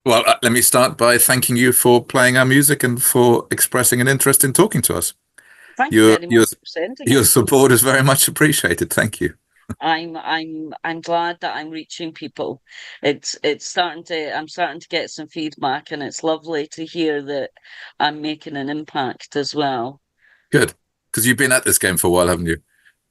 Well, let me start by thanking you for playing our music and for expressing an interest in talking to us. Thank you Your very your much for sending your it. support is very much appreciated. Thank you. I'm glad that I'm reaching people. It's starting to I'm starting to get some feedback, and it's lovely to hear that I'm making an impact as well. Good, because you've been at this game for a while, haven't you?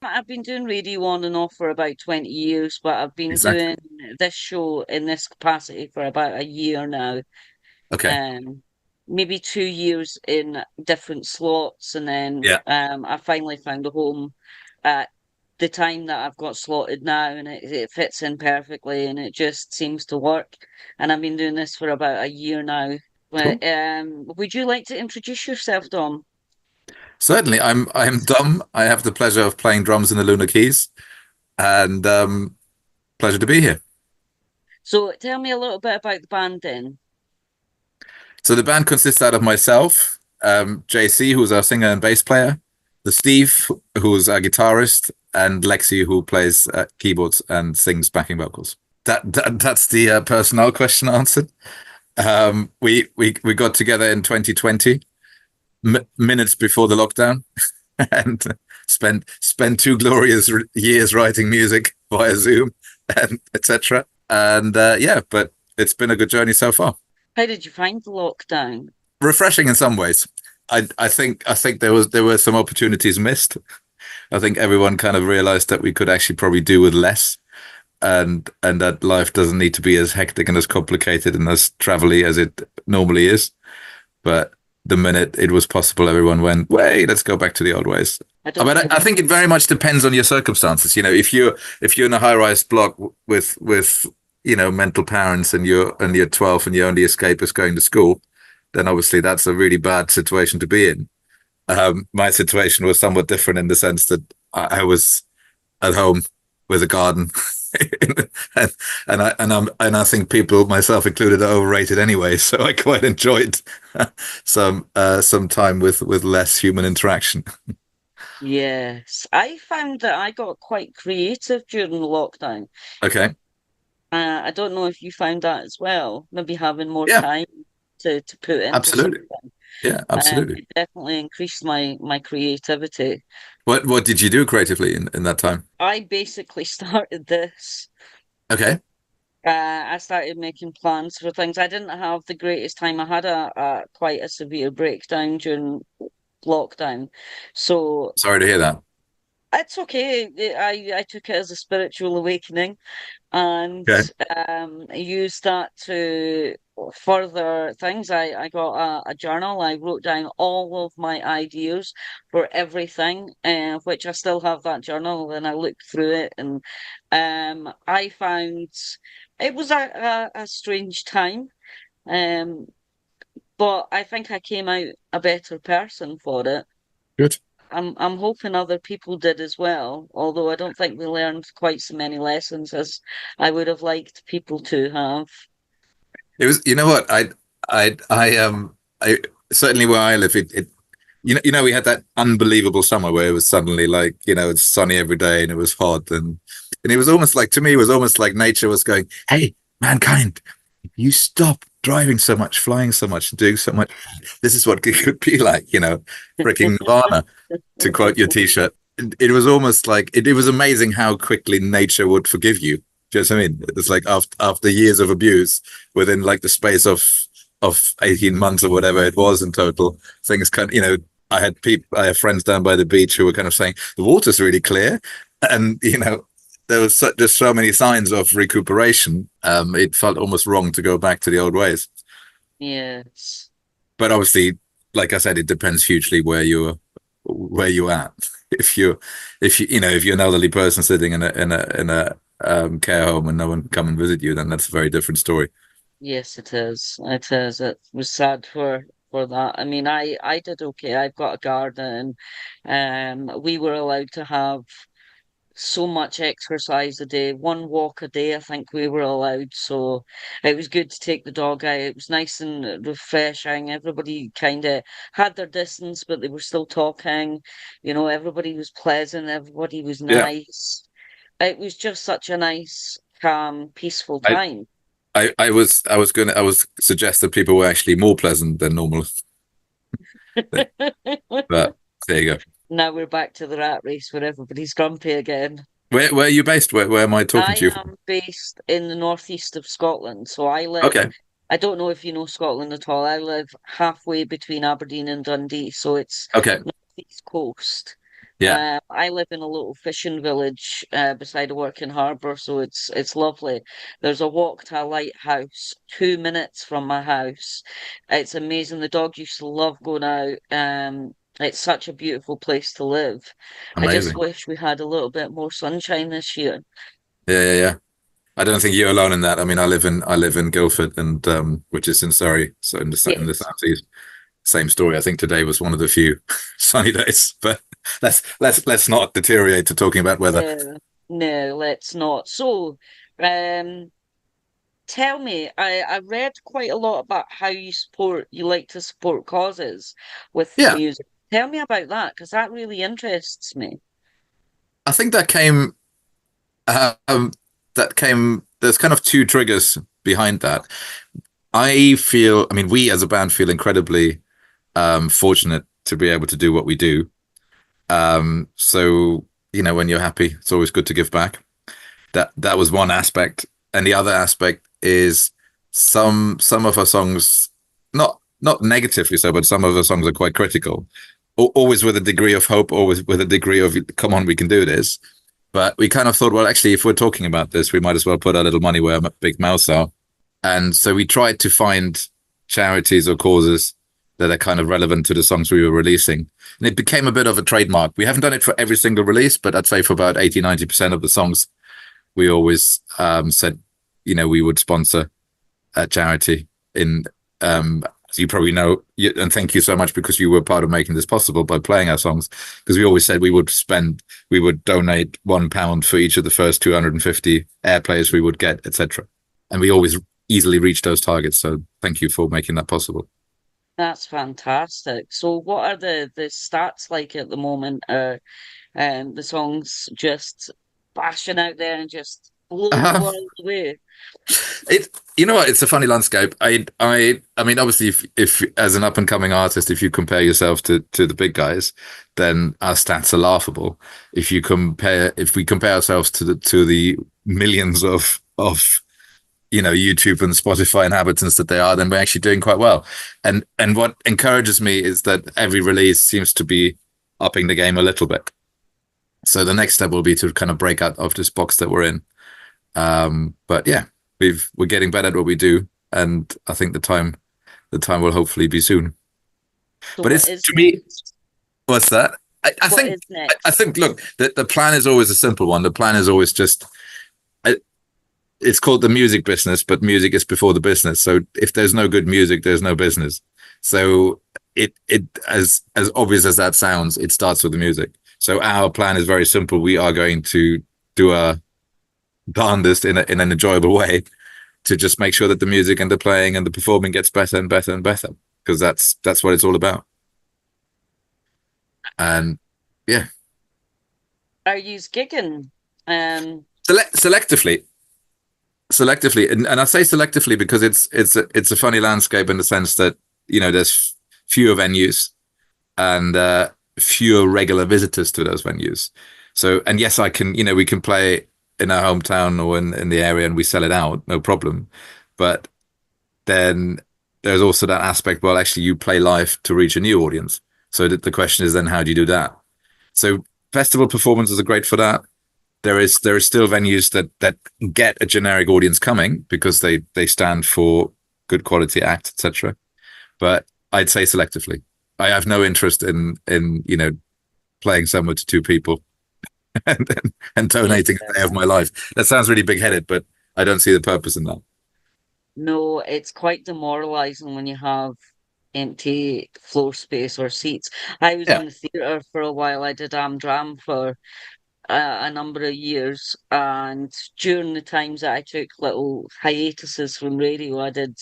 I've been doing radio on and off for about 20 years, but I've been Exactly. doing this show in this capacity for about a year now. Okay. Um, Maybe 2 years in different slots, and then Yeah. I finally found a home at the time that I've got slotted now, and it fits in perfectly, and it just seems to work. And I've been doing this for about a year now. Cool. But would you like to introduce yourself, Dom? Certainly. I'm Dom. I have the pleasure of playing drums in the Lunar Keys, and pleasure to be here. So tell me a little bit about the band then. So the band consists out of myself, JC, who's our singer and bass player, the Steve, who's our guitarist, and Lexi, who plays keyboards and sings backing vocals. That's the personnel question answered. We got together in 2020, minutes before the lockdown, and spent two glorious years writing music via Zoom and etc. And yeah, but it's been a good journey so far. How did you find the lockdown? Refreshing in some ways. I think there were some opportunities missed. I think everyone kind of realized that we could actually probably do with less, and that life doesn't need to be as hectic and as complicated and as travelly as it normally is. But the minute it was possible, everyone went, "Wait, let's go back to the old ways." I don't But think I've I think it very much depends on your circumstances. You know, if you're in a high-rise block with mental parents and you're 12 and your only escape is going to school, then obviously that's a really bad situation to be in. My situation was somewhat different in the sense that I was at home with a garden, and I think people, myself included, are overrated anyway. So I quite enjoyed some time with less human interaction. Yes, I found that I got quite creative during the lockdown. Okay, I don't know if you found that as well. Maybe having more yeah, time to put into absolutely, something. yeah, absolutely. It definitely increased my creativity. What did you do creatively in that time? I basically started this. Okay, I started making plans for things. I didn't have the greatest time. I had a quite a severe breakdown during lockdown, so sorry to hear that. it's okay. I took it as a spiritual awakening, and Okay, used that to further things. I got a journal. I wrote down all of my ideas for everything, which I still have that journal, and I looked through it, and I found it was a strange time, um, but I think I came out a better person for it. good. I'm hoping other people did as well, although I don't think we learned quite so many lessons as I would have liked people to have. It was, you know what, I certainly where I live, it we had that unbelievable summer where it was suddenly like, it's sunny every day and it was hot and it was almost like, to me, it was almost like nature was going, "Hey, mankind, you stop driving so much, flying so much, doing so much. This is what it could be like, freaking Nirvana," to quote your t-shirt. It was almost like it was amazing how quickly nature would forgive you. Do you know what I mean? It's like after years of abuse, within like the space of 18 months or whatever it was in total, things kind of, I had friends down by the beach who were kind of saying the water's really clear, and there was just so many signs of recuperation. It felt almost wrong to go back to the old ways. Yes. But obviously, like I said, it depends hugely where you're at. If you if you're an elderly person sitting in a care home and no one can come and visit you, then that's a very different story. Yes, it is. It is. It was sad for that. I mean, I did okay. I've got a garden. We were allowed to have so much exercise a day, one walk a day, I think we were allowed. So it was good to take the dog out. It was nice and refreshing. Everybody kind of had their distance, but they were still talking. Everybody was pleasant, everybody was Yeah, nice. It was just such a nice, calm, peaceful I time. I was suggest that people were actually more pleasant than normal, but there you go. Now we're back to the rat race where everybody's grumpy again. Where are you based? Where am I talking to I you from? am based in the northeast of Scotland, so I live. Okay, I don't know if you know Scotland at all. I live halfway between Aberdeen and Dundee, so it's okay, northeast coast. yeah, I live in a little fishing village beside a working harbour, so it's lovely. There's a walk to a lighthouse 2 minutes from my house. It's amazing. The dog used to love going out. It's such a beautiful place to live. I just amazing. wish we had a little bit more sunshine this year. Yeah, yeah, yeah. I don't think you're alone in that. I mean, I live in Guildford, and which is in Surrey, so in the Yes. southeast. Same story. I think today was one of the few sunny days, but let's not deteriorate to talking about weather. No, no, let's not. So, um, tell me, I read quite a lot about how you like to support causes with Yeah, music. Tell me about that, because that really interests me. I think that came. There's kind of two triggers behind that. I mean, we as a band feel incredibly fortunate to be able to do what we do. So when you're happy, it's always good to give back. That was one aspect, and the other aspect is some of our songs, not negatively so, but some of our songs are quite critical. Always with a degree of hope, always with a degree of "come on, we can do this." But we kind of thought, well, actually, if we're talking about this, we might as well put our little money where our big mouths are. And so we tried to find charities or causes that are kind of relevant to the songs we were releasing. And it became a bit of a trademark. We haven't done it for every single release, but I'd say for about 80, 90% of the songs, we always said, we would sponsor a charity in, as you probably know, and thank you so much because you were part of making this possible by playing our songs. Because we always said we would donate £1 for each of the first 250 airplays we would get, etc. And we always easily reach those targets. So thank you for making that possible. That's fantastic. So, what are the stats like at the moment? The songs just bashing out there and just blowing the Um, world away. It, you know what? It's a funny landscape. I mean, obviously, if as an up and coming artist, if you compare yourself to the big guys, then our stats are laughable. If we compare ourselves to the millions of YouTube and Spotify inhabitants that they are, then we're actually doing quite well. And what encourages me is that every release seems to be upping the game a little bit. So the next step will be to kind of break out of this box that we're in. But yeah, we're getting better at what we do, and I think the time will hopefully be soon. So, But what it's is to me, next? what's that? What is I next? think look, the plan is always a simple one. The plan is always just it's called the music business, but music is before the business. So if there's no good music, there's no business. So it as obvious as that sounds, it starts with the music. So our plan is very simple. We are going to do our darndest in an enjoyable way to just make sure that the music and the playing and the performing gets better and better and better because that's what it's all about. And yeah, Are you gigging? Um, selectively, and I say selectively because it's a funny landscape in the sense that there's fewer venues and fewer regular visitors to those venues. So, and yes, we can play in our hometown or in the area and we sell it out, no problem. But then there's also that aspect, well, actually, you play live to reach a new audience. So the question is then, how do you do that? So festival performances are great for that. There is still venues that get a generic audience coming because they stand for good quality acts, etc. But I'd say selectively. I have no interest in playing somewhere to two people and yeah. donating a day of my life. That sounds really big headed, but I don't see the purpose in that. No, it's quite demoralizing when you have empty floor space or seats. I was Yeah, in the theatre for a while. I did Dram for a number of years, and during the times that I took little hiatuses from radio, I did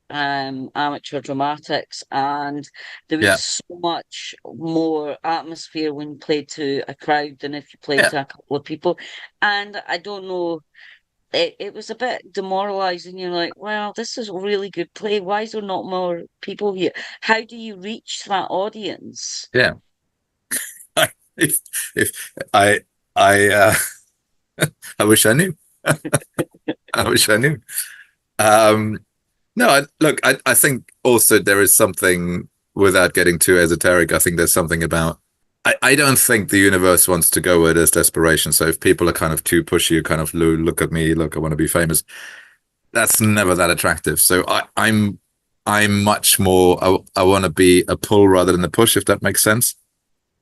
amateur dramatics, and there was yeah, so much more atmosphere when you played to a crowd than if you played yeah. to a couple of people. And I don't know, it was a bit demoralizing. You're like, well, this is a really good play. Why is there not more people here? How do you reach that audience? Yeah. if if I I wish I knew. I wish I knew. Um, no, I think also there is something, without getting too esoteric, I think there's something about, I don't think the universe wants to go where there's desperation. So if people are kind of too pushy, kind of, look at me, look, I want to be famous, that's never that attractive. So I'm much more, I want to be a pull rather than a push, if that makes sense.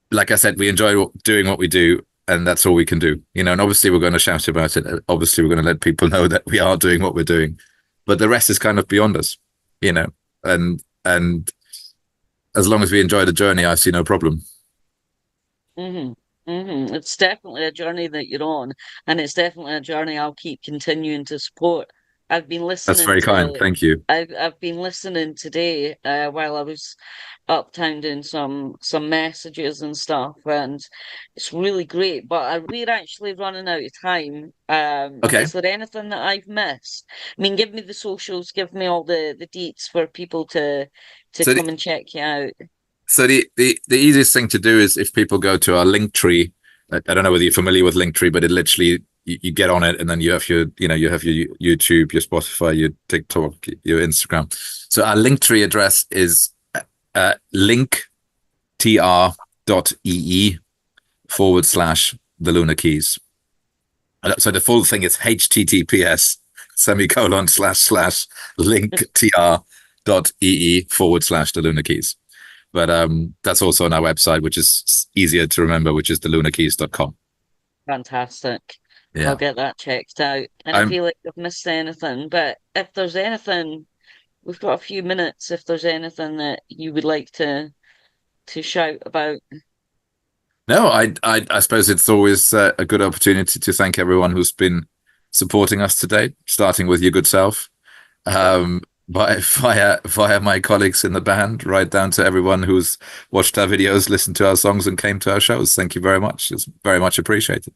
Like I said, we enjoy doing what we do, and that's all we can do, and obviously we're going to shout about it. Obviously, we're going to let people know that we are doing what we're doing, but the rest is kind of beyond us, you know. And as long as we enjoy the journey, I see no problem. Hmm. It's definitely a journey that you're on, and it's definitely a journey I'll keep continuing to support. I've been That's listening very kind. to, Thank you. I've been listening today, while I was uptown doing some messages and stuff, and it's really great. But we're actually running out of time. Okay. Is there anything that I've missed? I mean, give me the socials, give me all the deets for people to So the, come and check you out. the easiest thing to do is, if people go to our link tree. I don't know whether you're familiar with Linktree, but it literally, you get on it, and then you have you have your YouTube, your Spotify, your TikTok, your Instagram. So our Linktree address is linktr.ee / the Lunar Keys. So the full thing is https semicolon / linktr.ee / the Lunar Keys. But that's also on our website, which is easier to remember, which is thelunarkeys.com. Fantastic. I'll Yeah. get that checked out. And I I'm feel like I've missed anything, but if there's anything, we've got a few minutes. If there's anything that you would like to shout about. No, I suppose it's always a good opportunity to thank everyone who's been supporting us today, starting with your good self, Yeah. via my colleagues in the band, right down to everyone who's watched our videos, listened to our songs, and came to our shows. Thank you very much. It's very much appreciated.